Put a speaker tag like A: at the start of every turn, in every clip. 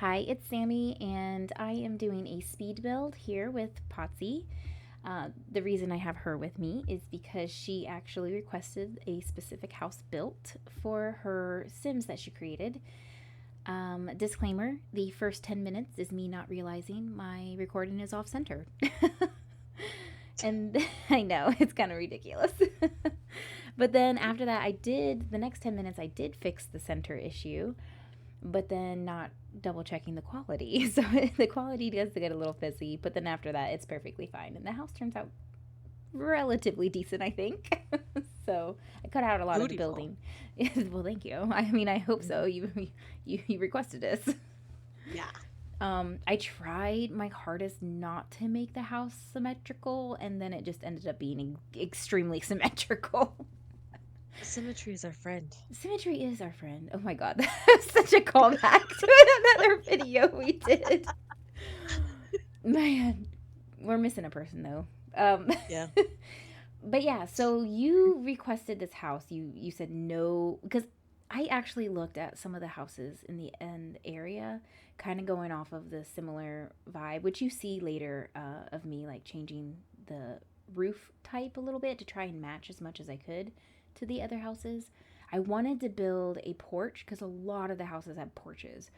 A: Hi, it's Sammy, and I am doing a speed build here with Potzy. The reason I have her with me is because she actually requested a specific house built for her Sims that she created. Disclaimer: the first 10 minutes is me not realizing my recording is off center. And I know it's kind of ridiculous. But then after that, the next 10 minutes, I did fix the center issue, but then not double checking the quality. So the quality does get a little fizzy, but then after that, it's perfectly fine. And the house turns out relatively decent, I think. So I cut out a lot of the
B: Beautiful.
A: building. Well, thank you. I mean, I hope so.
B: Mhm.
A: You requested this.
B: Yeah.
A: I tried my hardest not to make the house symmetrical, and then it just ended up being extremely symmetrical.
B: Symmetry is our friend.
A: Symmetry is our friend. Oh my god, that's such a callback to another video we did. Man, we're missing a person though. Um,
B: Yeah.
A: but yeah, so you requested this house. You said no because I actually looked at some of the houses in the end area, kind of going off of the similar vibe, which you see later of me like changing the roof type a little bit to try and match as much as I could to the other houses. I wanted to build a porch because a lot of the houses have porches,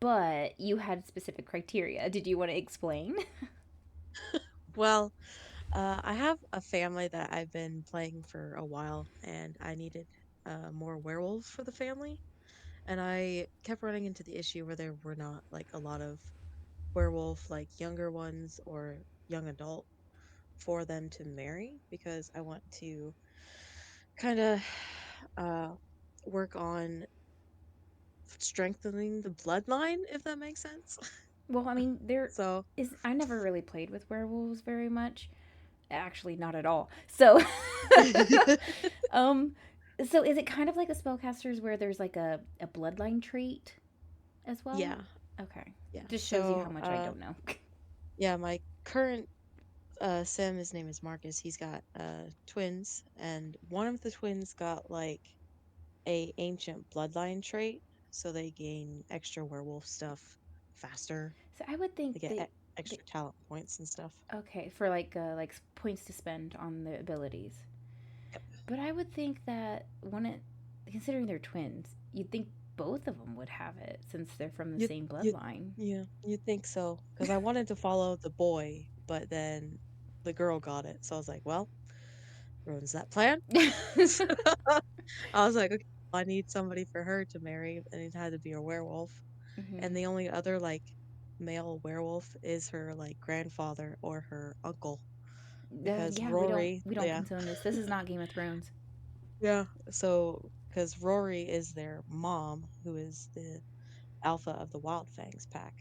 A: but you had specific criteria. Did you want to explain?
B: Well, I have a family that I've been playing for a while, and I needed more werewolves for the family. And I kept running into the issue where there were not like a lot of werewolf, like younger ones or young adult for them to marry because I want to kind of uh, work on strengthening the bloodline, if that makes sense.
A: Well, I mean, there
B: So,
A: is. I never really played with werewolves very much. Actually, not at all. So, um, so is it kind of like a spellcasters where there's like a bloodline trait as well?
B: yeah.
A: Okay,
B: Yeah.
A: just shows you how
B: So,
A: much I don't know.
B: yeah, my current sim, his name is Marcus. He's got twins, and one of the twins got like a ancient bloodline trait, so they gain extra werewolf stuff faster.
A: So I would think
B: They get
A: they
B: extra talent points and stuff.
A: okay for like points to spend on the abilities.
B: Yep.
A: But I would think that considering they're twins, you'd think both of them would have it since they're from the
B: You
A: same
B: you
A: bloodline.
B: yeah, you think so? Because I wanted to follow the boy, but then the girl got it, so I was like, well, ruins that plan. I was like, okay, I need somebody for her to marry, and it had to be a werewolf.
A: Hmm.
B: And the only other like male werewolf is her like grandfather or her uncle because
A: Yeah,
B: Rory,
A: we don't
B: yeah,
A: condone this. This is not Game of Thrones.
B: yeah. So because Rory is their mom, who is the alpha of the Wild Fangs pack.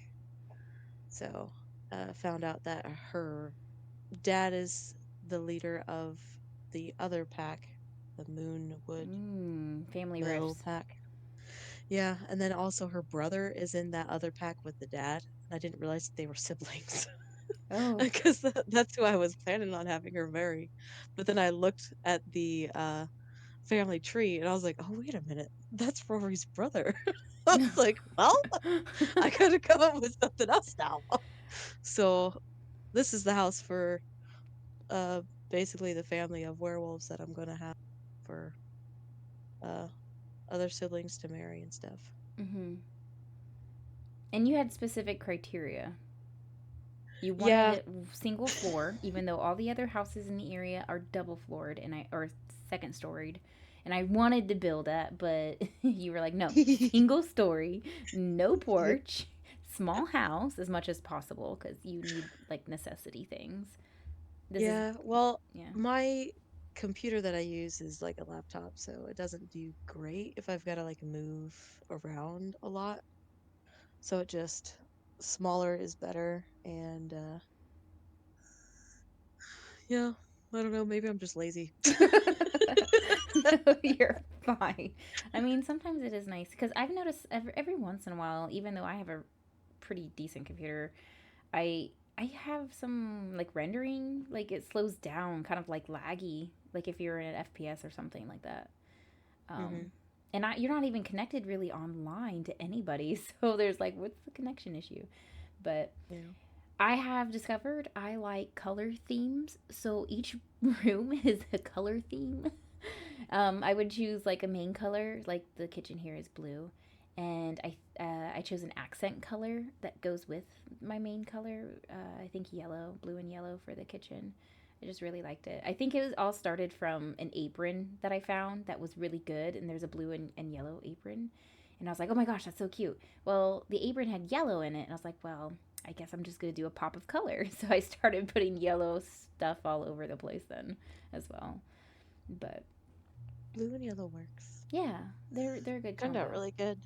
B: So found out that her dad is the leader of the other pack, the Moonwood
A: Family
B: Mill
A: rifts.
B: pack. Yeah, and then also her brother is in that other pack with the dad. I didn't realize that they were siblings.
A: Oh.
B: Because that's who I was planning on having her marry. But then I looked at the family tree and I was like, oh, wait a minute. That's Rory's brother. I was like, well, I gotta come up with something else now. So this is the house for uh, basically the family of werewolves that I'm going to have for uh, other siblings to marry and stuff.
A: Hmm. And you had specific criteria. You wanted
B: Yeah.
A: a single floor, even though all the other houses in the area are double floored and I or second storied. And I wanted to build that, but you were like, no, single story, no
B: Yep.
A: porch, small house as much as possible because you need like necessity things. This is,
B: Yeah, well,
A: yeah.
B: my computer that I use is like a laptop, so it doesn't do great if I've got to like move around a lot. So it just smaller is better. And yeah, I don't know, maybe I'm just lazy.
A: No, you're fine. I mean, sometimes it is nice because I've noticed every once in a while, even though I have a pretty decent computer, I I have some like rendering, like it slows down, kind of like laggy, like if you're in an FPS or something like that.
B: hmm
A: Um, and you're not even connected really online to anybody. So there's like, what's the connection issue? But
B: Yeah.
A: I have discovered I like color themes. So each room is a color theme. I would choose like a main color, like the kitchen here is blue, and I chose an accent color that goes with my main color. I think yellow, blue and yellow for the kitchen. I just really liked it. I think it was all started from an apron that I found that was really good, and there's a blue and yellow apron, and I was like, oh my gosh, that's so cute. Well, the apron had yellow in it, and I was like, well, I guess I'm just gonna do a pop of color. So I started putting yellow stuff all over the place then, as well. But
B: Blue and yellow works.
A: yeah, they're a good
B: Turned out
A: combo.
B: really good.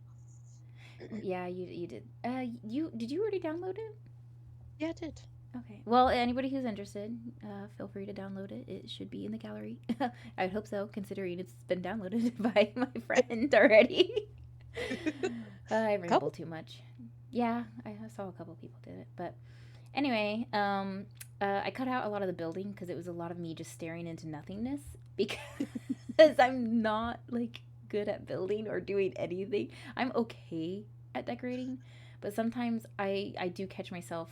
A: Yeah, you did. You did you already download it?
B: Yeah, it did.
A: Okay. Well, anybody who's interested, feel free to download it. It should be in the gallery. I hope so, considering it's been downloaded by my friend already. I
B: A couple.
A: ramble too much. Yeah, I saw a couple people did it, but anyway, I cut out a lot of the building because it was a lot of me just staring into nothingness because I'm not like good at building or doing anything. I'm okay at decorating, but sometimes I do catch myself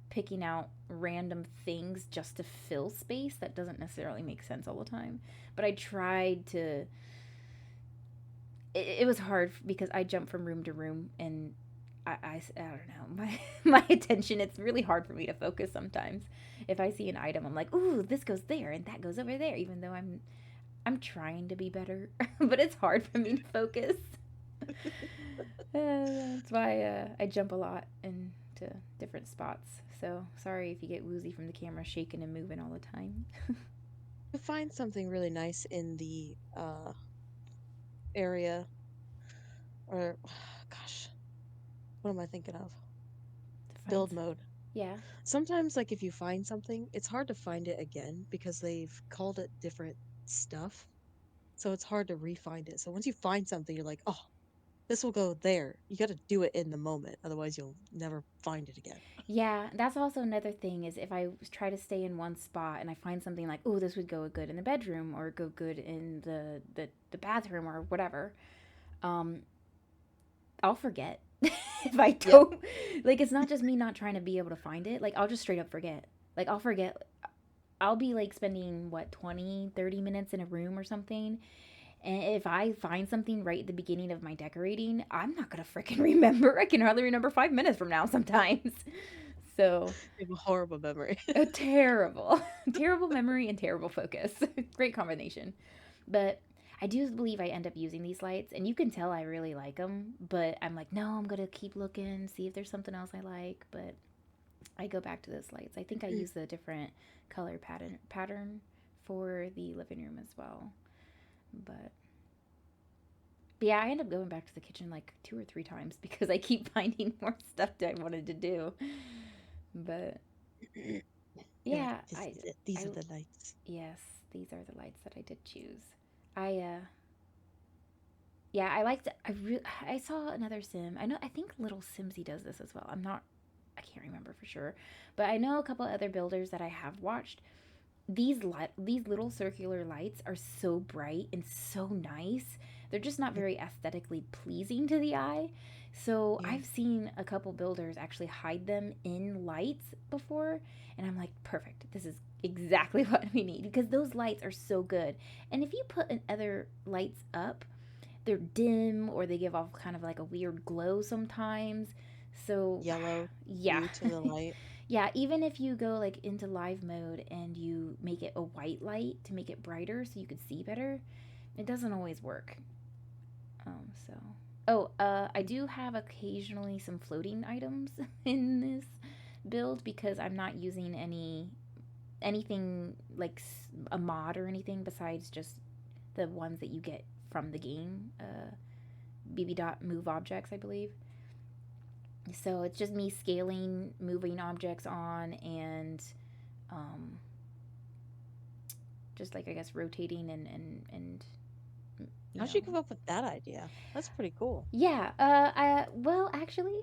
A: picking out random things just to fill space that doesn't necessarily make sense all the time. But I tried to. It was hard because I jump from room to room and I don't know my attention. It's really hard for me to focus sometimes. If I see an item, I'm like, ooh, this goes there and that goes over there. Even though I'm trying to be better, but it's hard for me to focus. That's why I jump a lot into different spots. So sorry if you get woozy from the camera shaking and moving all the time.
B: To find something really nice in the area, or gosh, what am I thinking of? Build
A: Finds,
B: mode.
A: yeah,
B: Sometimes, like if you find something, it's hard to find it again because they've called it different stuff. So it's hard to re-find it. So once you find something, you're like, oh, this will go there. You got to do it in the moment, otherwise you'll never find it again.
A: yeah. That's also another thing is if I try to stay in one spot and I find something like, oh, this would go good in the bedroom or go good in the bathroom or whatever, um, I'll forget. If I
B: Yep.
A: don't, like, it's not just me not trying to be able to find it. Like, I'll just straight up forget. Like, I'll forget. I'll be like spending what 20, 30 minutes in a room or something. And if I find something right at the beginning of my decorating, I'm not going to freaking remember. I can hardly remember 5 minutes from now sometimes. So,
B: You have a horrible memory.
A: a terrible, terrible memory and terrible focus. Great combination. But I do believe I end up using these lights, and you can tell I really like them. But I'm like, no, I'm gonna keep looking, see if there's something else I like. But I go back to those lights. I think I use the different color pattern for the living room as well. But yeah, I end up going back to the kitchen like 2 or 3 times because I keep finding more stuff that I wanted to do. But
B: You're like,
A: yeah,
B: this
A: I
B: is it. These
A: I
B: are the lights.
A: yes, these are the lights that I did choose. I yeah, I saw another sim. I think Little Simsy does this as well. I can't remember for sure, but I know a couple other builders that I have watched. These little circular lights are so bright and so nice. They're just not very aesthetically pleasing to the eye. So
B: Yeah.
A: I've seen a couple builders actually hide them in lights before, and I'm like, perfect. This is exactly what we need because those lights are so good. And if you put other lights up, they're dim or they give off kind of like a weird glow sometimes. So,
B: Yellow
A: yeah.
B: hue to the light.
A: Yeah, even if you go like into live mode and you make it a white light to make it brighter so you could see better, it doesn't always work. So I do have occasionally some floating items in this build because I'm not using anything like a mod or anything besides just the ones that you get from the game. BB dot move objects, I believe. So it's just me scaling, moving objects on, and um, just like I guess rotating and you
B: How'd you
A: know.
B: come up with that idea? That's pretty cool.
A: Yeah. Well, actually,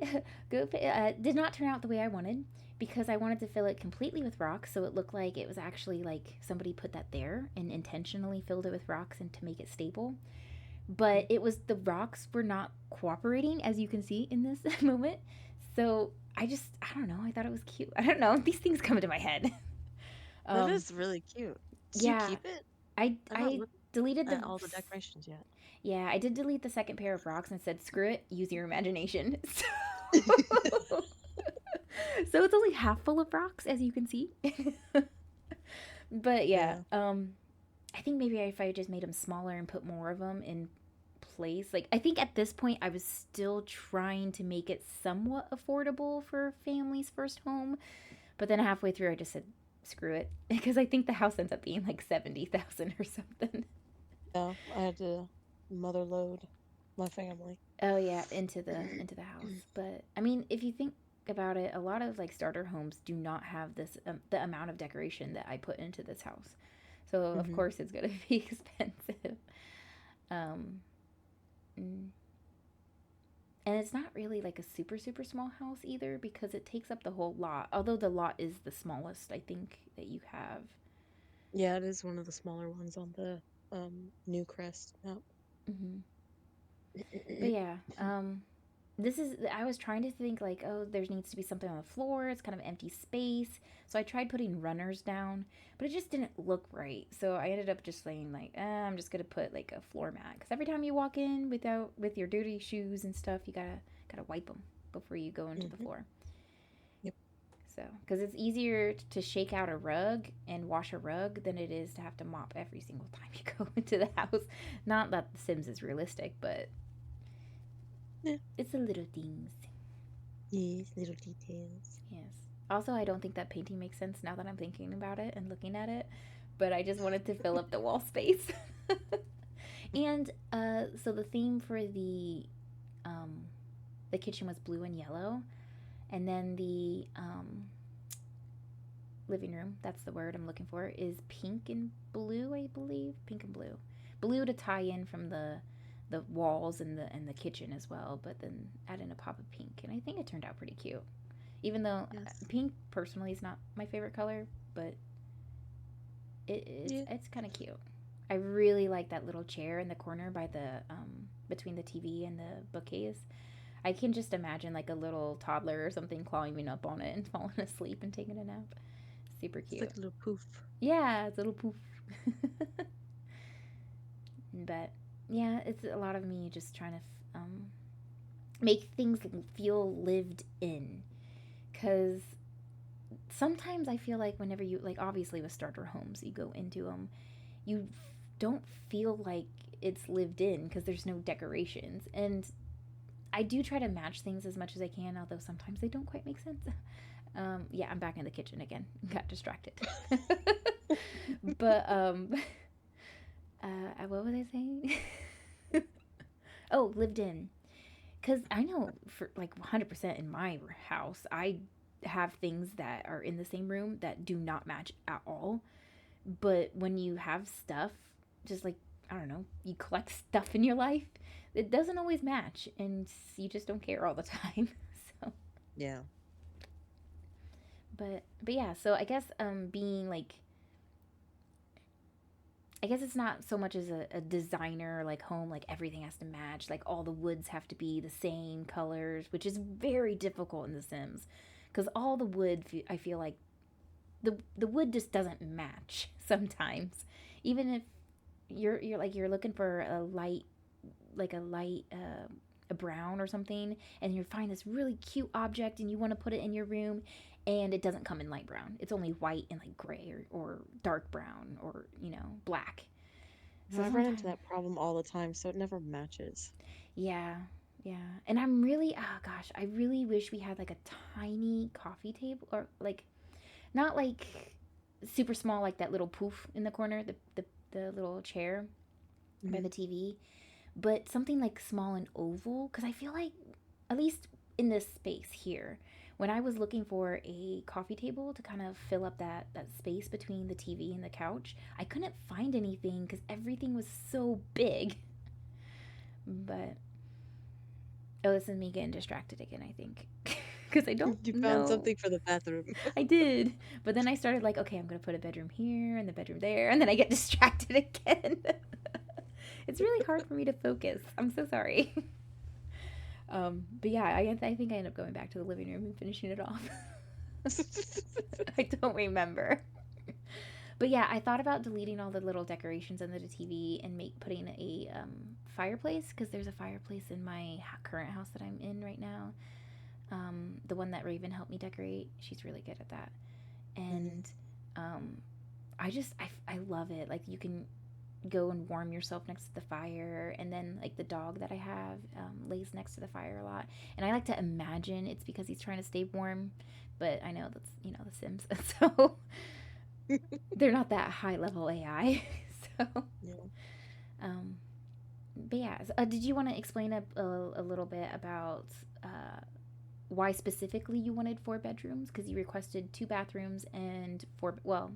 A: did not turn out the way I wanted because I wanted to fill it completely with rocks, so it looked like it was actually like somebody put that there and intentionally filled it with rocks and to make it stable. but it was the rocks were not cooperating, as you can see in this moment. So I don't know. I thought it was cute. I don't know. These things come into my head.
B: That
A: um,
B: is really cute. Did you
A: yeah,
B: keep it? I'm not
A: I
B: looking
A: deleted
B: at all the decorations yet.
A: yeah, I did delete the second pair of rocks and said, screw it, use your imagination. So, so it's only half full of rocks, as you can see. But yeah,
B: Yeah.
A: I think maybe if I just made them smaller and put more of them in place. Like, I think at this point, I was still trying to make it somewhat affordable for family's first home. But then halfway through, I just said, screw it. Because I think the house ends up being like 70,000 or something.
B: Yeah, I had to mother load my family.
A: Oh yeah, into the house. But I mean, if you think about it, a lot of like starter homes do not have this the amount of decoration that I put into this house. So of
B: Hmm.
A: course it's gonna be expensive. Um, mm, and it's not really like a super small house either because it takes up the whole lot. Although the lot is the smallest I think that you have.
B: Yeah, it is one of the smaller ones on the New Crest map.
A: Hmm. But yeah, this is I was trying to think like, oh, there needs to be something on the floor. It's kind of empty space. So I tried putting runners down, but it just didn't look right. So I ended up just saying like, I'm just gonna put like a floor mat because every time you walk in with your dirty shoes and stuff, you gotta wipe them before you go into the
B: Hmm.
A: floor.
B: Yep.
A: So because it's easier to shake out a rug and wash a rug than it is to have to mop every single time you go into the house. Not that The Sims is realistic, but
B: Yeah.
A: it's the little things.
B: Yes, little details.
A: Yes. Also, I don't think that painting makes sense now that I'm thinking about it and looking at it, but I just wanted to fill up the wall space. And so the theme for um, the kitchen was blue and yellow, and then the living room, that's the word I'm looking for, is pink and blue, I believe. Pink and blue. Blue to tie in from the walls and the kitchen as well, but then add in a pop of pink, and I think it turned out pretty cute. Even though
B: Yes.
A: pink personally is not my favorite color, but
B: Yeah.
A: it's kind of cute. I really like that little chair in the corner by the between the TV and the bookcase. I can just imagine like a little toddler or something climbing up on it and falling asleep and taking a nap. Super
B: It's
A: cute.
B: like a little poof.
A: Yeah, it's a little poof. But yeah, it's a lot of me just trying to make things feel lived in. Because sometimes I feel like whenever you, like, obviously with starter homes, you go into them, you don't feel like it's lived in because there's no decorations. And I do try to match things as much as I can, although sometimes they don't quite make sense. Yeah, I'm back in the kitchen again. Got distracted. But what was I saying? Oh, lived in. Because I know for like 100% in my house, I have things that are in the same room that do not match at all. But when you have stuff, just like, I don't know, you collect stuff in your life, it doesn't always match. And you just don't care all the time. So,
B: Yeah.
A: but yeah, so I guess being like, I guess it's not so much as a designer like home, like everything has to match, like all the woods have to be the same colors, which is very difficult in The Sims, because all the wood I feel like the wood just doesn't match sometimes, even if you're looking for a light like a brown or something, and you find this really cute object and you want to put it in your room, and it doesn't come in light brown. It's only white and like gray or dark brown or black. So
B: I run into
A: sometimes,
B: that problem all the time, so it never matches.
A: yeah, yeah. And I'm really, oh gosh, I really wish we had like a tiny coffee table, or like not like super small like that little poof in the corner, the little chair by
B: Hmm.
A: the TV, but something like small and oval, because I feel like, at least in this space here, when I was looking for a coffee table to kind of fill up that space between the TV and the couch, I couldn't find anything because everything was so big. But oh, this is me getting distracted again, I think. Because I don't
B: You found
A: know.
B: something for the bathroom.
A: I did. But then I started like, okay, I'm going to put a bedroom here and the bedroom there. And then I get distracted again. It's really hard for me to focus. I'm so sorry. But yeah, I think I ended up going back to the living room and finishing it off. I don't remember. But yeah, I thought about deleting all the little decorations under the TV and putting a fireplace, because there's a fireplace in my current house that I'm in right now. The one that Raven helped me decorate. She's really good at that.
B: Mhm.
A: And um, I love it. Like, you can go and warm yourself next to the fire, and then like the dog that I have lays next to the fire a lot, and I like to imagine it's because he's trying to stay warm, but I know that's, the Sims. So they're not that high level AI. So
B: Yeah.
A: um but yeah, so, did you want to explain a little bit about uh why specifically you wanted four bedrooms? Because you requested two bathrooms and four, well,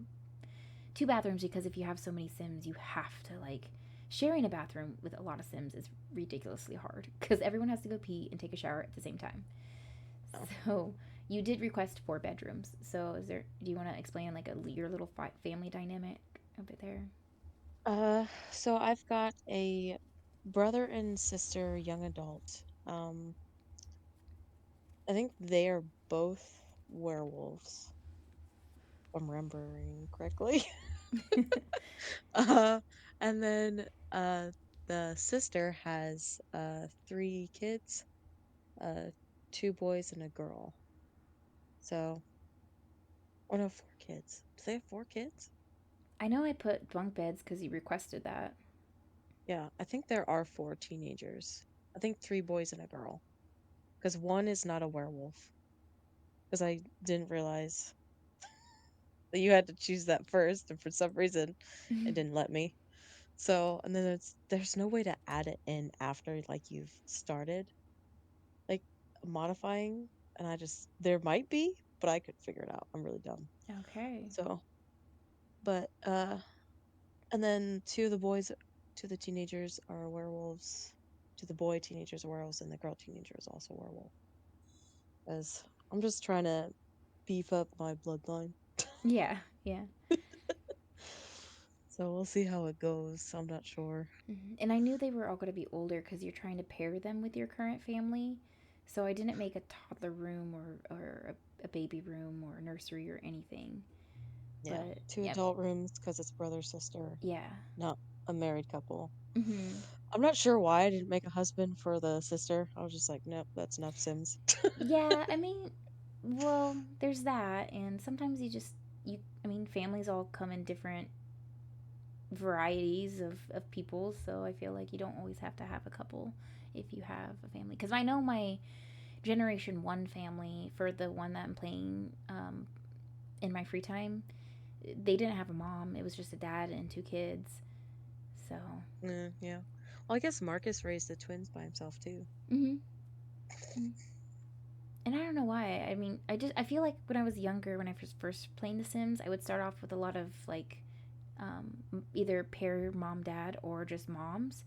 A: two bathrooms, because if you have so many Sims, you have to like, sharing a bathroom with a lot of Sims is ridiculously hard because everyone has to go pee and take a shower at the same time.
B: Oh.
A: So you did request four bedrooms. So do you want to explain like your little family dynamic a bit there?
B: So I've got a brother and sister, young adult. I think they are both werewolves, if I'm remembering correctly. Uh, and then the sister has three kids, uh two boys and a girl. So, or no, four kids. Do they have four kids?
A: I know I put bunk beds because you requested that.
B: Yeah, I think there are four teenagers. I think three boys and a girl. Because one is not a werewolf. Because I didn't realize that you had to choose that first, and for some reason it didn't let me. So, and then there's no way to add it in after like you've started like modifying, and there might be, but I could figure it out. I'm really dumb.
A: Okay.
B: So, but and then two of the teenagers are werewolves. To the boy teenagers are werewolves, and the girl teenager is also a werewolf. As I'm just trying to beef up my bloodline.
A: Yeah, yeah.
B: So we'll see how it goes. I'm not sure.
A: And I knew they were all going to be older because you're trying to pair them with your current family. So I didn't make a toddler room or a baby room or a nursery or anything.
B: Yeah,
A: But
B: two
A: yeah,
B: adult rooms because it's brother sister,
A: yeah.
B: not a married couple.
A: Hmm.
B: I'm not sure why I didn't make a husband for the sister. I was just like, nope, that's enough Sims.
A: Yeah, I mean, well, there's that. And sometimes I mean, families all come in different varieties of people. So I feel like you don't always have to have a couple if you have a family. Because I know my Generation 1 family, for the one that I'm playing in my free time, they didn't have a mom. It was just a dad and two kids. So,
B: Yeah. Well, I guess Marcus raised the twins by himself too.
A: mm-hmm. And I don't know why. I mean, I feel like when I was younger, when I was first playing The Sims, I would start off with a lot of like either pair mom dad or just moms.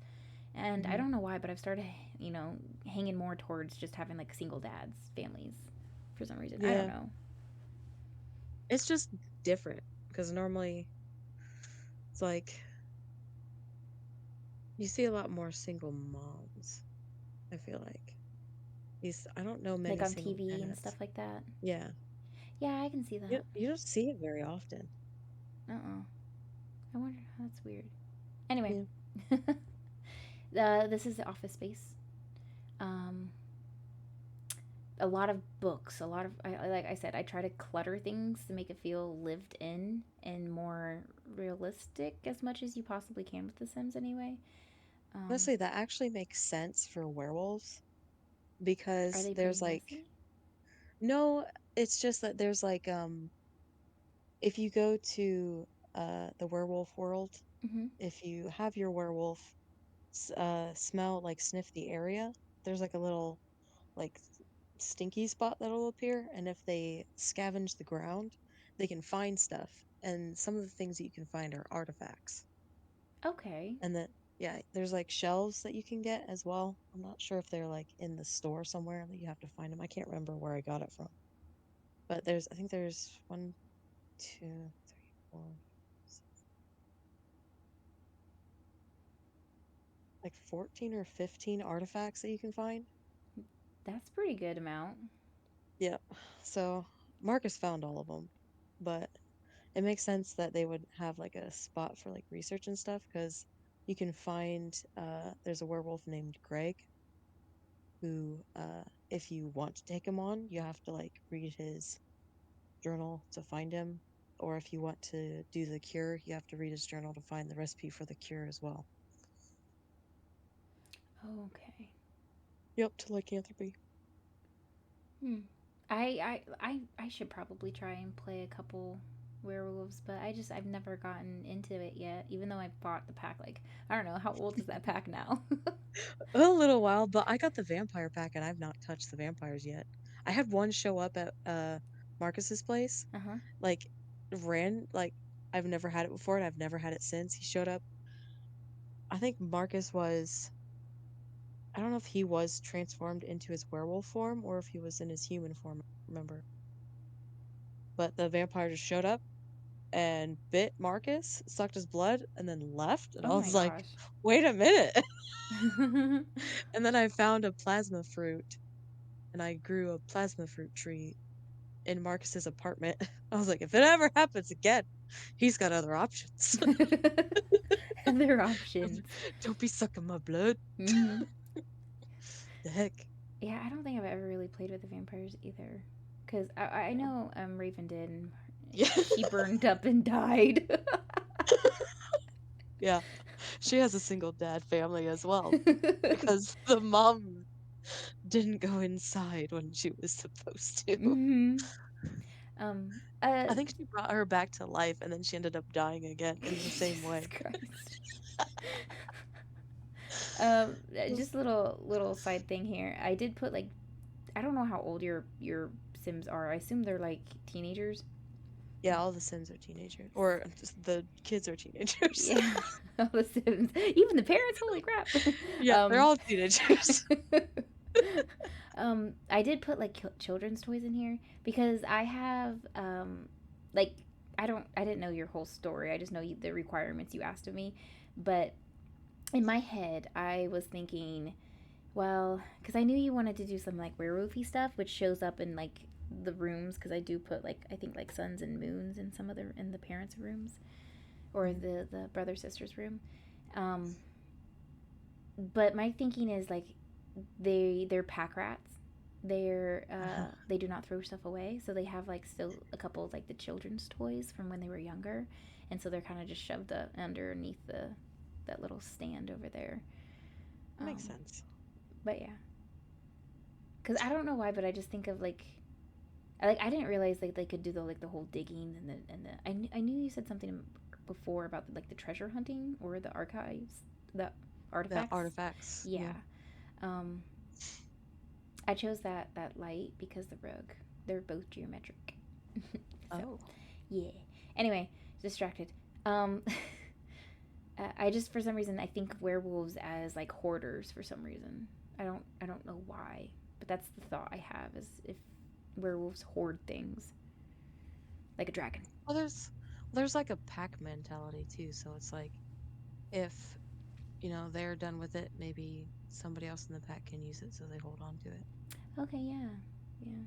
A: And I
B: Hmm.
A: don't know why, but I've started, hanging more towards just having like single dads, families, for some reason. I don't
B: Yeah,
A: know.
B: it's just different because normally it's like you see a lot more single moms. I feel like I don't know
A: Like
B: many
A: on
B: single
A: TV and
B: dads.
A: stuff like that.
B: Yeah,
A: Yeah, I can see that.
B: you don't see it very often.
A: Uh-uh. I wonder. That's weird. Anyway,
B: Yeah.
A: this is the office space. Um, a lot of books. A lot of, like I said, I try to clutter things to make it feel lived in and more realistic as much as you possibly can with The Sims. Anyway, um,
B: Honestly, that actually makes sense for werewolves
A: are
B: because
A: they
B: there's
A: pretty
B: like
A: messy?
B: no, it's just that there's like if you go to the werewolf world,
A: Mm-hmm.
B: if you have your werewolf smell like sniff the area, there's like a little like stinky spot that'll appear, and if they scavenge the ground, they can find stuff, and some of the things that you can find are artifacts.
A: Okay.
B: And then yeah, there's like shelves that you can get as well. I'm not sure if they're like in the store somewhere that you have to find them. I can't remember where I got it from. But I think there's one, two, three, four, like 14 or 15 artifacts that you can find.
A: That's pretty good amount.
B: Yeah. So Marcus found all of them, but it makes sense that they would have like a spot for like research and stuff because you can find there's a werewolf named Greg who if you want to take him on, you have to like read his journal to find him. Or if you want to do the cure, you have to read his journal to find the recipe for the cure as well.
A: Okay.
B: Yep, to lycanthropy.
A: Hmm. I should probably try and play a couple werewolves, but I've never gotten into it yet. Even though I bought the pack, like I don't know how old is that pack now.
B: A little while, but I got the vampire pack and I've not touched the vampires yet. I had one show up at Marcus's place,
A: Uh huh.
B: like ran like I've never had it before and I've never had it since. He showed up. I think Marcus was I don't know if he was transformed into his werewolf form or if he was in his human form, I don't remember. But the vampire just showed up and bit Marcus, sucked his blood, and then left. And
A: Oh
B: I
A: my
B: was like,
A: gosh.
B: wait a minute. And then I found a plasma fruit and I grew a plasma fruit tree in Marcus's apartment. I was like, if it ever happens again, he's got other options.
A: Other options.
B: Don't be sucking my blood.
A: Hmm.
B: The heck?
A: Yeah, I don't think I've ever really played with the vampires either. Because I
B: Yeah.
A: know Raven did, and
B: Yeah.
A: she burned up and died.
B: Yeah. She has a single dad family as well because the mom didn't go inside when she was supposed to.
A: Hmm. Um. Uh.
B: I think she brought her back to life and then she ended up dying again in the same
A: Jesus
B: way.
A: Christ. Just a little side thing here. I did put like I don't know how old your Sims are. I assume they're like teenagers.
B: Yeah, all the Sims are teenagers, or just the kids are teenagers.
A: Yeah, all the Sims, even the parents. Holy crap!
B: Yeah, they're
A: um,
B: all teenagers.
A: I did put like children's toys in here because I have like I didn't know your whole story. I just know the requirements you asked of me, but in my head I was thinking, well, because I knew you wanted to do some like werewolfy stuff, which shows up in like the rooms. Because I do put like I think like suns and moons in some of the in the parents' rooms or
B: Mhm.
A: the brother sisters room. Um, but my thinking is like they're pack rats. They do not throw stuff away, so they have like still a couple of like the children's toys from when they were younger, and so they're kind of just shoved underneath the that little stand over there.
B: That makes
A: Um,
B: sense.
A: but yeah, because I don't know why, but I just think of like I didn't realize like they could do the like the whole digging and the I knew you said something before about like the treasure hunting or the archives, the
B: The
A: artifacts.
B: artifacts,
A: Yeah.
B: yeah.
A: Um, I chose that light because the rug. They're both geometric. So
B: Oh,
A: yeah. Anyway, distracted. Um, I just for some reason I think of werewolves as like hoarders for some reason. I don't know why, but that's the thought I have is if werewolves hoard things like a dragon.
B: well, there's like a pack mentality too. So it's like if they're done with it, maybe somebody else in the pack can use it, so they hold on to it.
A: Okay, yeah, yeah.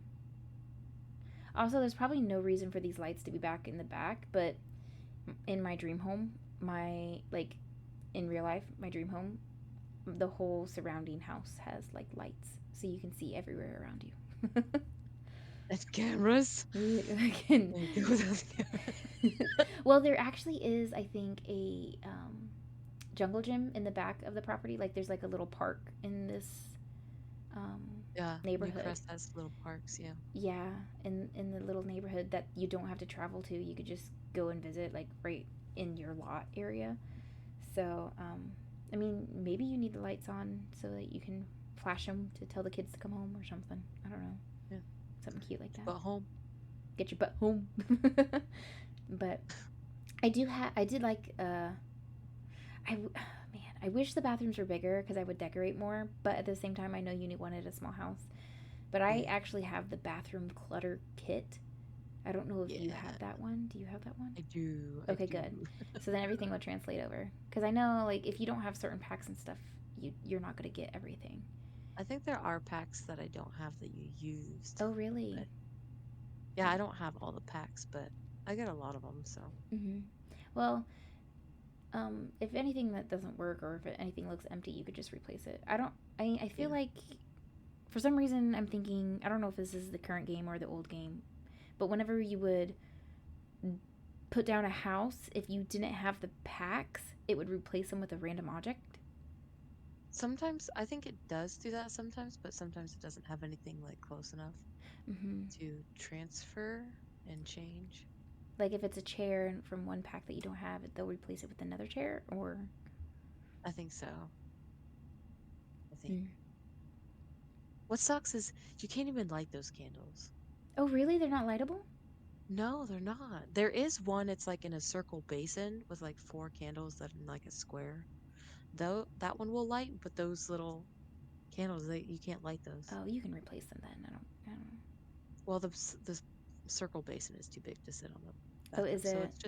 A: Also, there's probably no reason for these lights to be back in the back, but in my dream home, my like in real life, my dream home, the whole surrounding house has like lights, so you can see everywhere around you.
B: And cameras.
A: I can.
B: And go without the camera.
A: Well, there actually is, I think, a jungle gym in the back of the property. Like, there's like a little park in this um,
B: Yeah,
A: neighborhood.
B: Newcrest has little parks. Yeah,
A: Yeah, in the little neighborhood that you don't have to travel to. You could just go and visit, like right in your lot area. So, I mean, maybe you need the lights on so that you can flash them to tell the kids to come home or something. I don't know,
B: yeah.
A: something cute like that.
B: But home.
A: Get your butt home. But I did like man, I wish the bathrooms were bigger because I would decorate more. But at the same time, I know you wanted a small house. But I
B: Yeah,
A: actually have the bathroom clutter kit. I don't know if you
B: yeah.
A: have that one. Do you have that one?
B: I do. I
A: Okay, good.
B: do.
A: So then everything will translate over. Because I know, like, if you don't have certain packs and stuff, you're not gonna get everything.
B: I think there are packs that I don't have that you used,
A: Oh, really?
B: but yeah,
A: Oh.
B: I don't have all the packs, but I get a lot of them, so
A: Mm-hmm. Well, if anything that doesn't work or if anything looks empty, you could just replace it. I don't. I feel
B: yeah.
A: like for some reason I'm thinking I don't know if this is the current game or the old game, but whenever you would put down a house, if you didn't have the packs, it would replace them with a random object.
B: Sometimes I think it does do that sometimes, but sometimes it doesn't have anything like close enough
A: Mm-hmm.
B: to transfer and change.
A: Like if it's a chair from one pack that you don't have, they'll replace it with another chair. Or
B: I think so. I think.
A: mm.
B: What sucks is you can't even light those candles.
A: Oh, really? They're not lightable?
B: No, they're not. There is one, it's like in a circle basin with like four candles that in like a square. Though that one will light, but those little candles, you can't light those.
A: Oh, you can replace them then. I don't.
B: Well, the circle basin is too big to sit on the
A: Oh,
B: bathroom,
A: is
B: so
A: it?
B: it's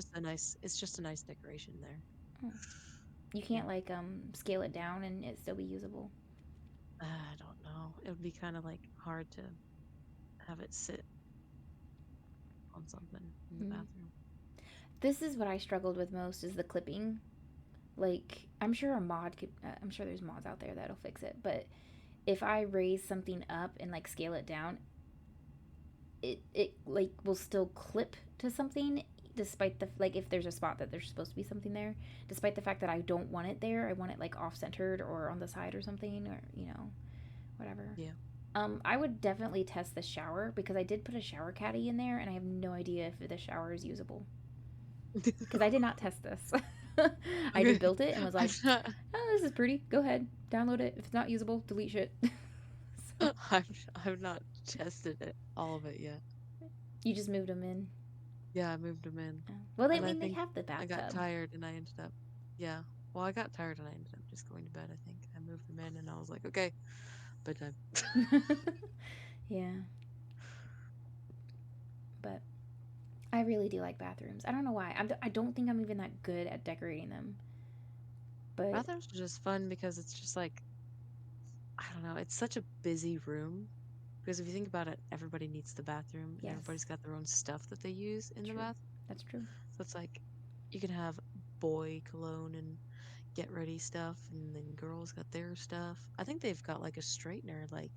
B: just a nice decoration there.
A: Oh. You
B: Yeah.
A: can't like scale it down and it still be usable.
B: I don't know. It would be kind of like hard to have it sit on something in the
A: Mm.
B: bathroom.
A: This is what I struggled with most is the clipping. Like I'm sure a mod could. I'm sure there's mods out there that'll fix it. But if I raise something up and like scale it down, it like will still clip to something despite the like if there's a spot that there's supposed to be something there, despite the fact that I don't want it there. I want it like off centered or on the side or something or whatever.
B: Yeah.
A: I would definitely test the shower because I did put a shower caddy in there and I have no idea if the shower is usable because I did not test this. I just
B: Okay.
A: built it and was like,
B: I've not
A: oh, this is pretty. Go ahead, download it. If it's not usable, delete shit. So
B: I've not tested it all of it yet.
A: you just moved them in.
B: Yeah, I moved them in.
A: Oh. Well, I
B: And I
A: mean, they
B: think
A: have the
B: I got
A: bathtub.
B: tired and I ended up, yeah. Well, I got tired and I ended up just going to bed, I think. I moved them in and I was like, okay, bedtime.
A: Yeah, but I really do like bathrooms. I don't know why. I don't think I'm even that good at decorating them. But
B: Bathrooms are just fun because it's just like, I don't know, it's such a busy room. Because if you think about it, everybody needs the bathroom and
A: yes,
B: everybody's got their own stuff that they use in the
A: true.
B: bath.
A: That's true.
B: So it's like you can have boy cologne and get ready stuff, and then girls got their stuff. I think they've got like a straightener, like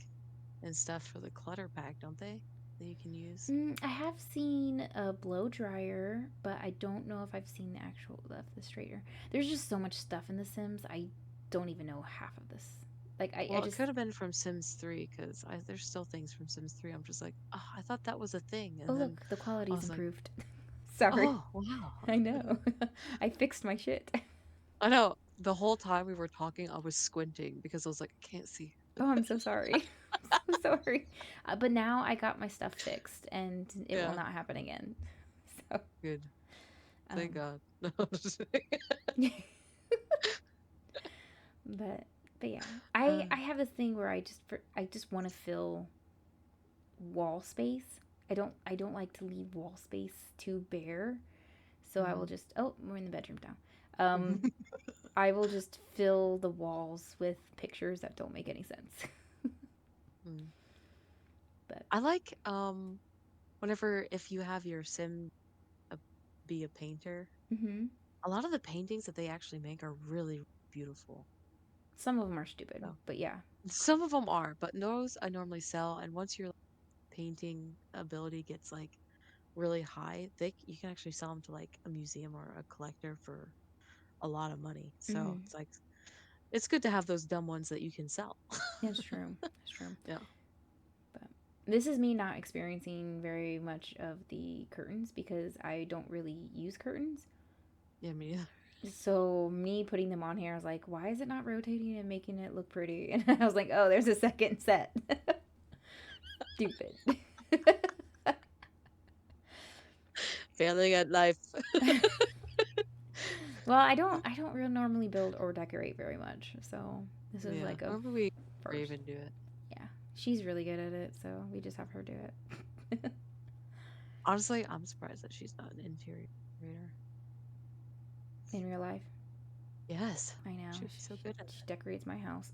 B: and stuff for the clutter pack, don't they? That you can use.
A: I have seen a blow dryer, but I don't know if I've seen the actual the straightener. There's just so much stuff in The Sims. I don't even know half of this. Like I
B: Well, it
A: just
B: could have been from Sims 3 because there's still things from Sims 3. I'm just like, oh, I thought that was a thing,
A: oh
B: and then
A: look, the
B: I
A: quality's
B: was like,
A: improved. Sorry,
B: oh wow.
A: I know. I fixed my shit.
B: I know. The whole time we were talking, I was squinting because I was like, I can't see.
A: Oh, I'm so sorry. I'm so sorry. But now I got my stuff fixed, and it will
B: Yeah,
A: not happen again. So,
B: good. Thank
A: um,
B: God. No, I'm just kidding.
A: but but yeah,
B: Uh,
A: I have this thing where I just want to fill wall space. I don't like to leave wall space too bare. So I will
B: mm.
A: just oh we're in the bedroom now. I will just fill the walls with pictures that don't make any sense.
B: Mm.
A: But
B: I like whenever if you have your sim uh, be a painter,
A: hmm
B: a lot of the paintings that they actually make are really beautiful.
A: some of them are stupid,
B: So
A: but yeah.
B: some of them are, but those I normally sell. And once your painting ability gets like really high, they you can actually sell them to like a museum or a collector for a lot of money. So
A: Mm,
B: it's like it's good to have those dumb ones that you can sell.
A: that's true. That's true.
B: Yeah.
A: But this is me not experiencing very much of the curtains because I don't really use curtains.
B: Yeah, me neither.
A: So me putting them on here, I was like, why is it not rotating and making it look pretty? And I was like, oh, there's a second set. Stupid.
B: Failing at life.
A: Well, I don't really normally build or decorate very much. So this is
B: Yeah.
A: like a
B: Or we
A: first.
B: Raven do it.
A: Yeah. She's really good at it, so we just have her do it.
B: Honestly, I'm surprised that she's not an interior decorator.
A: In real life.
B: Yes.
A: I know.
B: She'd be so good at
A: She decorates my house.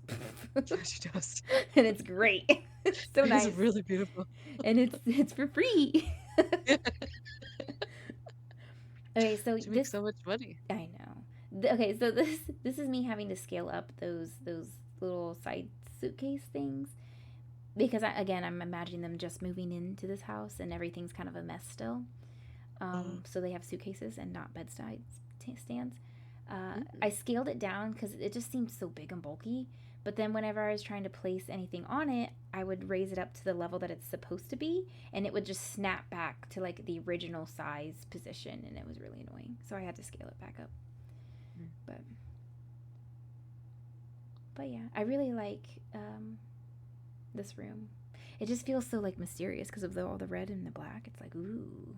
B: it. Yeah, she does.
A: And it's great. It's so
B: It's
A: nice.
B: really beautiful.
A: And it's for free.
B: Yeah.
A: Okay, so
B: She
A: this
B: makes so much money.
A: I know. Okay, so this is me having to scale up those little side suitcase things because again I'm imagining them just moving into this house and everything's kind of a mess still.
B: Mhm.
A: So they have suitcases and not bedside stands.
B: Mm.
A: I scaled it down because it just seemed so big and bulky. But then whenever I was trying to place anything on it, I would raise it up to the level that it's supposed to be, and it would just snap back to like the original size position, and it was really annoying. So I had to scale it back up.
B: Mm.
A: But but yeah, I really like this room. It just feels so like mysterious because of all the red and the black. It's like ooh,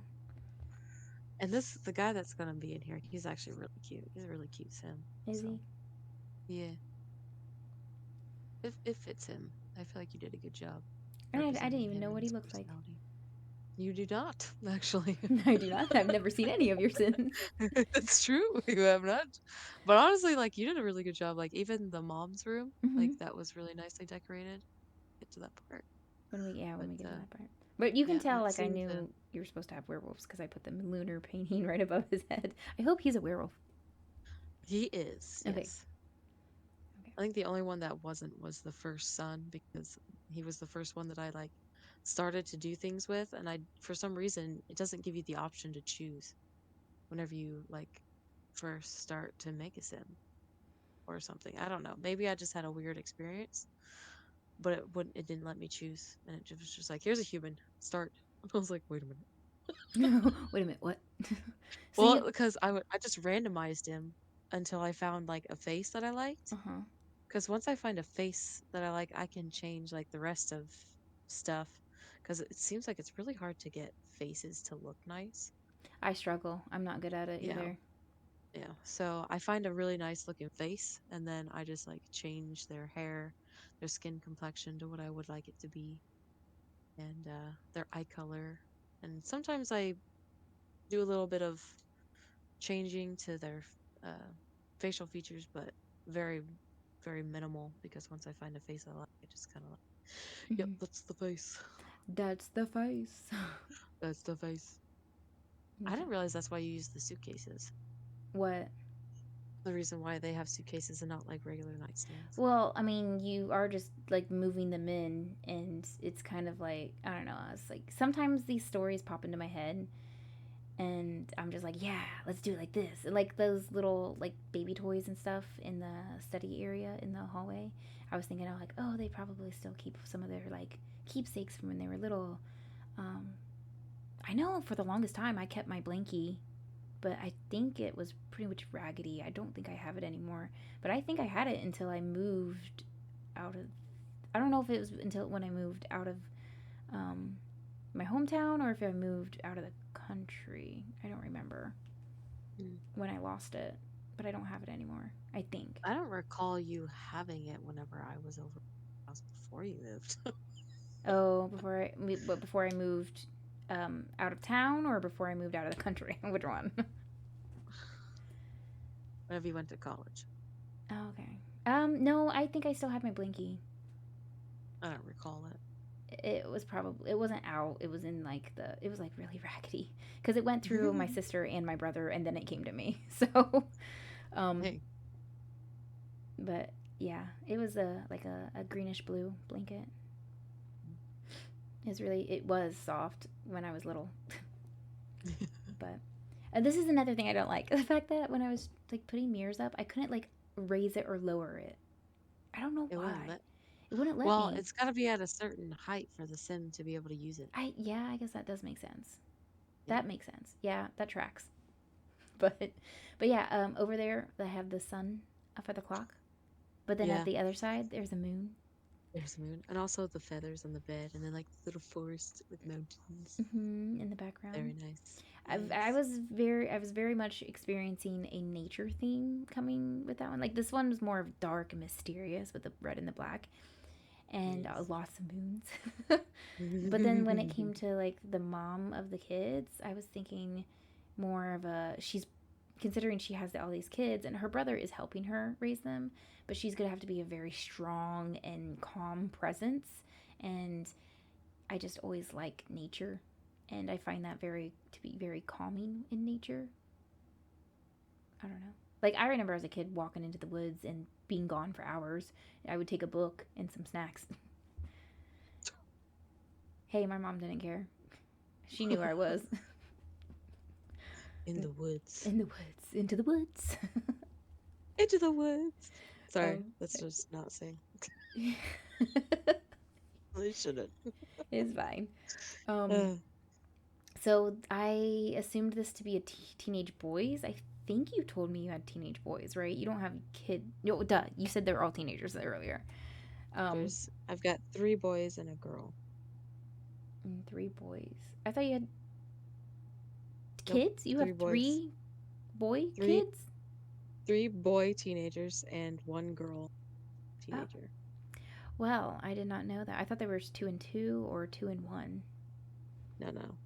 B: And the guy that's gonna be in here, he's actually really cute. He's a really cute sim.
A: is
B: So
A: he?
B: yeah, it fits him. I feel like you did a good job
A: And I didn't
B: representing
A: even
B: him
A: know
B: and
A: what he
B: his
A: looked like.
B: personality. You do not, actually.
A: I do not. I've never seen any of your sins.
B: It's true. You have not. But honestly, like you did a really good job. Like even the mom's room,
A: Mm-hmm.
B: like that was really nicely decorated. Get to that part.
A: When
B: But
A: we get to that part. But you can
B: yeah,
A: tell,
B: let's
A: like, I
B: see the
A: knew you were supposed to have werewolves because I put the lunar painting right above his head. I hope he's a werewolf.
B: he is,
A: Okay.
B: yes.
A: Okay.
B: I think the only one that wasn't was the first son because he was the first one that I like started to do things with and I for some reason it doesn't give you the option to choose whenever you like first start to make a sim or something. I don't know. Maybe I just had a weird experience, but it didn't let me choose and it was just like here's a human. Start. I was like, wait a minute.
A: Wait a minute. What? So
B: Well,
A: you.
B: because I just randomized him until I found like a face that I liked.
A: Uh huh.
B: Because once I find a face that I like, I can change like the rest of stuff. Because it seems like it's really hard to get faces to look nice.
A: I struggle. I'm not good at it
B: Yeah,
A: either.
B: yeah. So I find a really nice looking face, and then I just like change their hair, their skin complexion to what I would like it to be, and their eye color. And sometimes I do a little bit of changing to their uh, facial features, but very, very minimal. Because once I find a face I like, I just kind of like, yep,
A: Hmm.
B: that's the face.
A: That's the face.
B: That's the face. I
A: Okay.
B: didn't realize that's why you use the suitcases.
A: What?
B: The reason why they have suitcases and not like regular nightstands.
A: Well, I mean, you are just like moving them in, and it's kind of like I don't know. It's like sometimes these stories pop into my head, and I'm just like, yeah, let's do it like this. And like those little like baby toys and stuff in the study area in the hallway. I was thinking, oh, like, oh, they probably still keep some of their like keepsakes from when they were little. Um, I know for the longest time I kept my blankie, but I think it was pretty much raggedy. I don't think I have it anymore. But I think I had it until I moved out of. I don't know if it was until when I moved out of um, my hometown or if I moved out of the country. I don't remember
B: Hmm.
A: when I lost it, but I don't have it anymore. I think.
B: I don't recall you having it whenever I was over the house before you moved.
A: Oh, before I moved out of town or before I moved out of the country. Which one?
B: Whenever you went to college.
A: Oh, okay. No, I think I still had my blinky.
B: I don't recall it.
A: It was probably it wasn't out. It was in like the it was like really raggedy because it went through my sister and my brother and then it came to me. So, um,
B: Hey,
A: but yeah, it was a greenish blue blanket. It was soft when I was little, but this is another thing I don't like. The fact that when I was like putting mirrors up, I couldn't like raise it or lower it. I don't know
B: it wouldn't
A: why.
B: let.
A: It wouldn't let
B: Well,
A: me.
B: it's got to be at a certain height for the sim to be able to use it.
A: I guess that does make sense.
B: Yeah.
A: That makes sense. Yeah, that tracks. But but yeah, over there they have the sun for the clock. But then at
B: Yeah.
A: the other side there's a moon.
B: There's the moon. And also the feathers on the bed and then like the little forest with mountains.
A: In the background.
B: Very nice.
A: I
B: Yes.
A: was very much experiencing a nature theme coming with that one. Like this one was more of dark and mysterious with the red and the black and
B: Yes.
A: lots of moons. But then when it came to like the mom of the kids, I was thinking more of a she's considering she has all these kids and her brother is helping her raise them, but she's going to have to be a very strong and calm presence. And I just always like nature, and I find that very to be very calming in nature. I don't know. Like I remember as a kid walking into the woods and being gone for hours. I would take a book and some snacks. Hey, my mom didn't care. She knew where I was.
B: In the woods.
A: In the woods, into the woods.
B: Into the woods. Sorry,
A: um,
B: let's just not sing. They shouldn't.
A: it's fine. Um,
B: Uh,
A: so I assumed this to be a teenage boys. I think you told me you had teenage boys, right? You don't have kid. No, duh. You said they were all teenagers earlier. Um,
B: I've got three boys and a girl.
A: three boys. I thought you had
B: Nope,
A: kids. You have
B: three boys.
A: three boy
B: Three
A: kids.
B: three boy teenagers and one girl
A: Oh,
B: teenager.
A: well, I did not know that. I thought there was two and two or two and one.
B: No, no.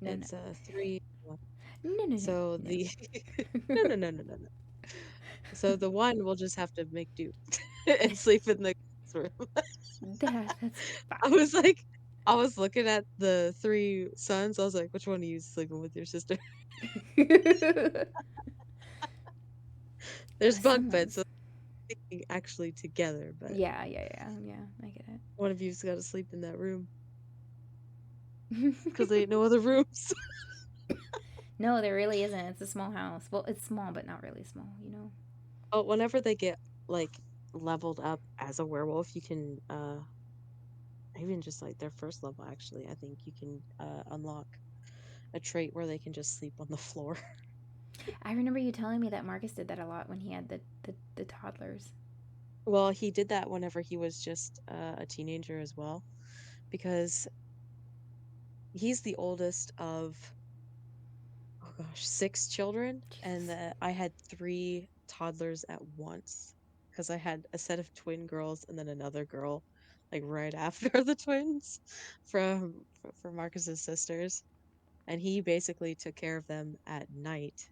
A: No, no,
B: It's three. One.
A: no, no, no,
B: So the
A: no.
B: no, no, no, no, no, no. So the one will just have to make do and sleep in the room.
A: That's
B: I
A: fine.
B: was like, I was looking at the three sons. I was like, which one are you sleeping with your sister? There's bunk beds,
A: Someone's.
B: so they're sleeping actually together, but
A: Yeah, yeah, yeah, yeah. I get
B: one of you's got to sleep in that room because there
A: it.
B: ain't no other rooms.
A: No, there really isn't. It's a small house. Well, it's small, but not really small.
B: Oh, whenever they get like leveled up as a werewolf, you can even just like their first level actually, I think you can unlock a trait where they can just sleep on the floor.
A: I remember you telling me that Marcus did that a lot when he had the toddlers.
B: Well, he did that whenever he was just a teenager as well, because he's the oldest of, oh gosh, six children, and
A: Jesus.
B: I had three toddlers at once because I had a set of twin girls and then another girl like right after the twins for Marcus's sisters, and he basically took care of them at night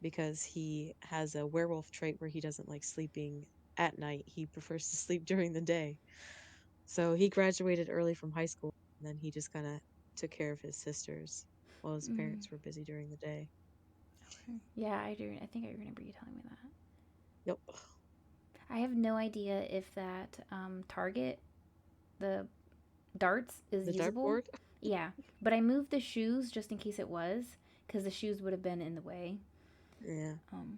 B: because he has a werewolf trait where he doesn't like sleeping at night. He prefers to sleep during the day. So he graduated early from high school, and then he just kind of took care of his sisters while his
A: Mm,
B: parents were busy during the day.
A: okay. Yeah, I do. I think I remember you telling me that.
B: Yep.
A: I have no idea if that target, the darts, is
B: The
A: usable.
B: dartboard?
A: Yeah, but I moved the shoes just in case it was, because the shoes would have been in the way.
B: Yeah.
A: Um,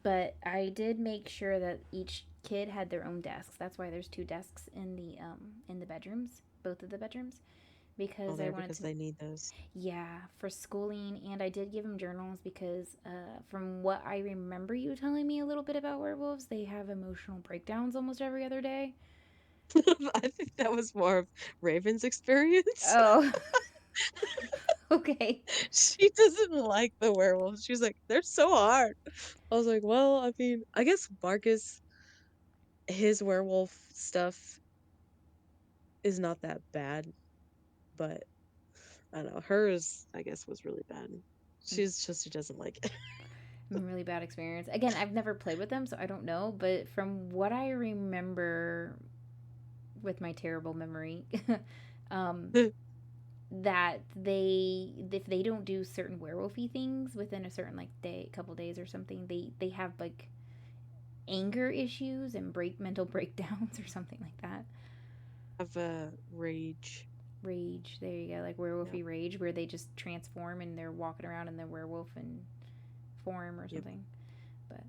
A: but I did make sure that each kid had their own desks. That's why there's two desks in the bedrooms, both of the bedrooms,
B: Oh,
A: because I
B: there
A: wanted
B: because
A: to.
B: they need those.
A: Yeah, for schooling, and I did give them journals because, from what I remember you telling me a little bit about werewolves, they have emotional breakdowns almost every other day.
B: I think that was more of Raven's experience.
A: Oh, okay.
B: She doesn't like the werewolves. She's like, they're so hard. I was like, well, I mean, I guess Marcus, his werewolf stuff is not that bad, but I don't know. Hers, I guess, was really bad. She doesn't like it.
A: Really bad experience. Again, I've never played with them, so I don't know. But from what I remember with my terrible memory, um, that they if they don't do certain werewolfy things within a certain like day, couple days or something, they have like anger issues and mental breakdowns or something like that.
B: Have a rage.
A: Rage. There you go, like
B: Yep.
A: werewolfy rage, where they just transform and they're walking around in their werewolf and form or
B: Yep.
A: something. But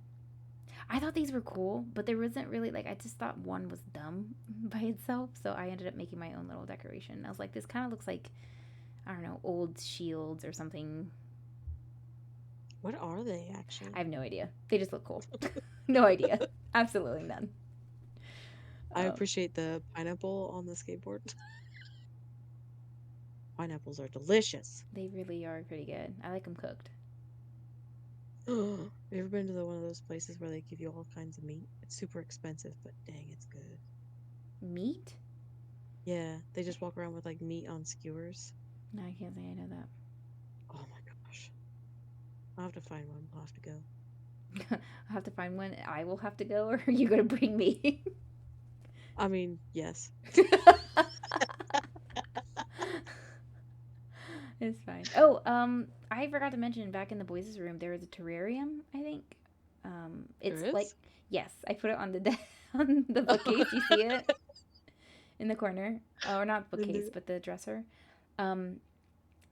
A: I thought these were cool, but there wasn't really like I just thought one was dumb by itself, so I ended up making my own little decoration. I was like, this kind of looks like I don't know, old shields or something.
B: What are they
A: I
B: actually?
A: have no idea. They just look cool. No idea. Absolutely none.
B: I
A: Um,
B: appreciate the pineapple on the skateboard. Pineapples are delicious.
A: they really are pretty good. I like them cooked.
B: Have you ever been to one of those places where they give you all kinds of meat? It's super expensive, but dang, it's good.
A: Meat?
B: Yeah, they just walk around with like meat on skewers.
A: No, I can't say I know that.
B: Oh my gosh. I'll have to find one. I'll have to go.
A: I'll have to find one. I will have to go, or are you gonna bring me?
B: I mean, yes.
A: It's fine. Oh, I forgot to mention back in the boys' room there was a terrarium. I think.
B: There
A: It's like
B: is?
A: yes, I put it on the on the bookcase. You see it in the corner, or not
B: And
A: bookcase, but the dresser. Um,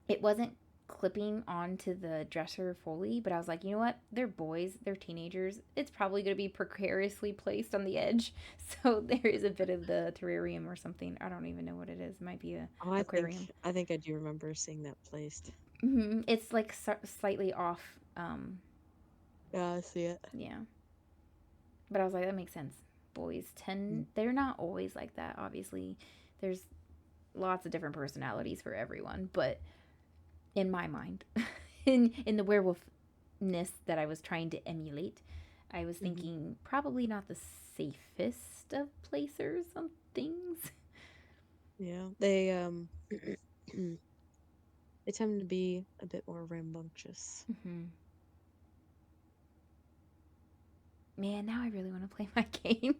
A: it wasn't clipping onto the dresser fully, but I was like, you know what? They're boys, they're teenagers. It's probably going to be precariously placed on the edge. So there is a bit of the terrarium or something. I don't even know what it is. It might be a
B: oh,
A: aquarium.
B: I think I do remember seeing that placed.
A: It's like slightly off.
B: Yeah, I see it.
A: Yeah, but I was like, that makes sense. Boys
B: Mm.
A: tend they're not always like that. Obviously, there's lots of different personalities for everyone, but in my mind, in the werewolfness that I was trying to emulate, I was
B: Hmm.
A: thinking probably not the safest of placers on things.
B: Yeah, they tend to be a bit more rambunctious.
A: Hmm. Man, now I really want to play my game.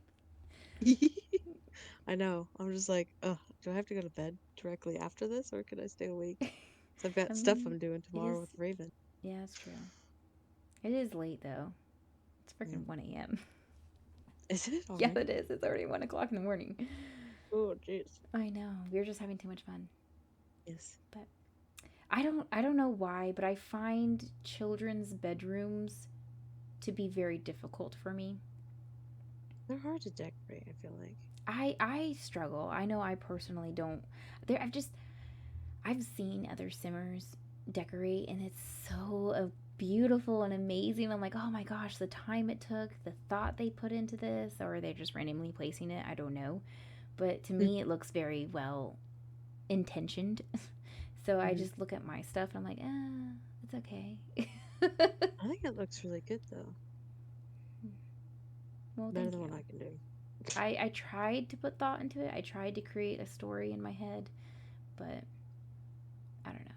B: I know. I'm just like, ugh, do I have to go to bed directly after this, or can I stay awake? So I've
A: I
B: got stuff
A: mean,
B: I'm doing
A: it is.
B: tomorrow with Raven.
A: Yeah, it's true. It is late though. It's
B: Yeah.
A: freaking 1 a.m.
B: Is it
A: Yeah,
B: already?
A: it is. It's already 1 o'clock in the morning.
B: Oh, jeez.
A: I know. We're just having too much fun.
B: Yes.
A: But I don't know why, but I find children's bedrooms to be very difficult for me.
B: They're hard to decorate, I feel like.
A: I struggle. I know I personally don't. I've seen other simmers decorate and it's so beautiful and amazing. I'm like, "Oh my gosh, the time it took, the thought they put into this or they're just randomly placing it. I don't know." But to me it looks very well intentioned. So I
B: Mm-hmm.
A: just look at my stuff and I'm like, it's okay."
B: I think it looks really good though.
A: Well,
B: Better
A: thank
B: than
A: you.
B: what I can do.
A: I tried to put thought into it. I tried to create a story in my head, but I don't know.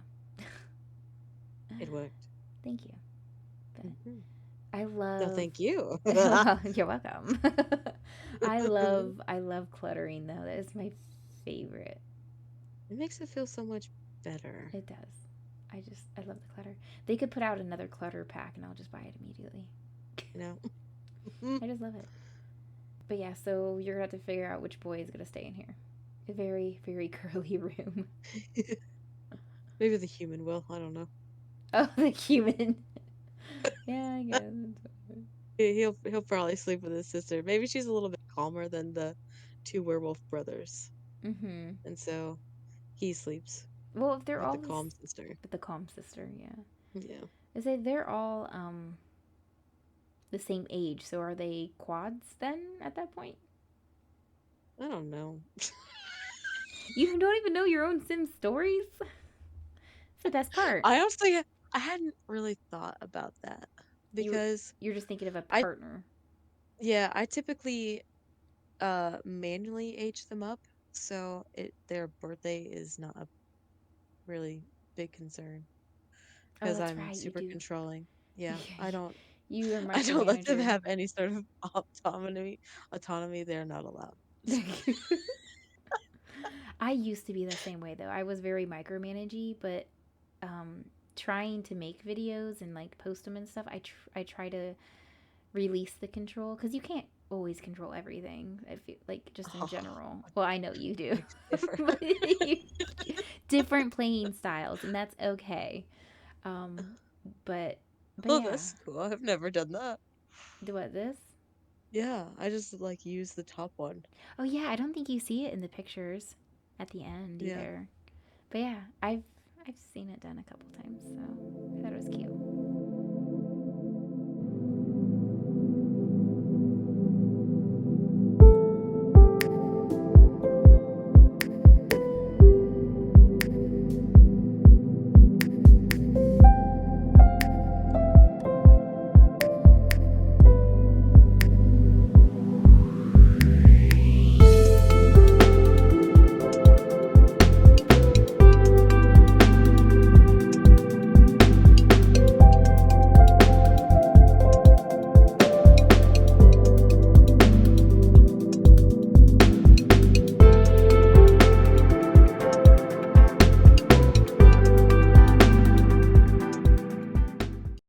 B: It worked.
A: Thank you. But
B: Hmm.
A: I
B: No,
A: love
B: thank you.
A: well, you're welcome. I love cluttering though. That is my favorite.
B: It makes it feel so much better,
A: It does. I love the clutter. They could put out another clutter pack and I'll just buy it immediately.
B: you know?
A: I just love it. But yeah, so you're gonna have to figure out which boy is gonna stay in here. A very, very curly room.
B: Maybe the human will. I don't know.
A: Oh, the human. Yeah, I guess.
B: He'll probably sleep with his sister. Maybe she's a little bit calmer than the two werewolf brothers,
A: Mm-hmm.
B: and so he sleeps
A: Well, if they're
B: with
A: all
B: the
A: this,
B: calm sister.
A: but the calm sister, yeah.
B: Yeah,
A: I say they're all the same age. So are they quads then at that point?
B: I don't know.
A: You don't even know your own Sim stories. It's the best part.
B: I honestly, I hadn't really thought about that
A: You
B: because
A: you're just thinking of a
B: I,
A: partner.
B: yeah, I typically manually age them up, so their birthday is not a really big concern
A: Oh,
B: because
A: that's
B: I'm
A: right. You
B: super
A: do.
B: controlling. Yeah,
A: You are
B: I don't let them
A: micromanager.
B: have any sort of autonomy they're not allowed.
A: I used to be the same way though. I was very micromanagey, but um, trying to make videos and like post them and stuff, I try to release the control because you can't always control everything. I feel like just in
B: Oh,
A: general. Well, I know you do.
B: beg to differ.
A: Different playing styles, and that's okay. Um, but
B: Oh,
A: yeah,
B: that's cool. I've never done that.
A: do what this?
B: Yeah, I just like use the top one.
A: Oh yeah, I don't think you see it in the pictures at the end
B: Yeah.
A: either. But yeah, I've seen it done a couple times, so I thought it was cute.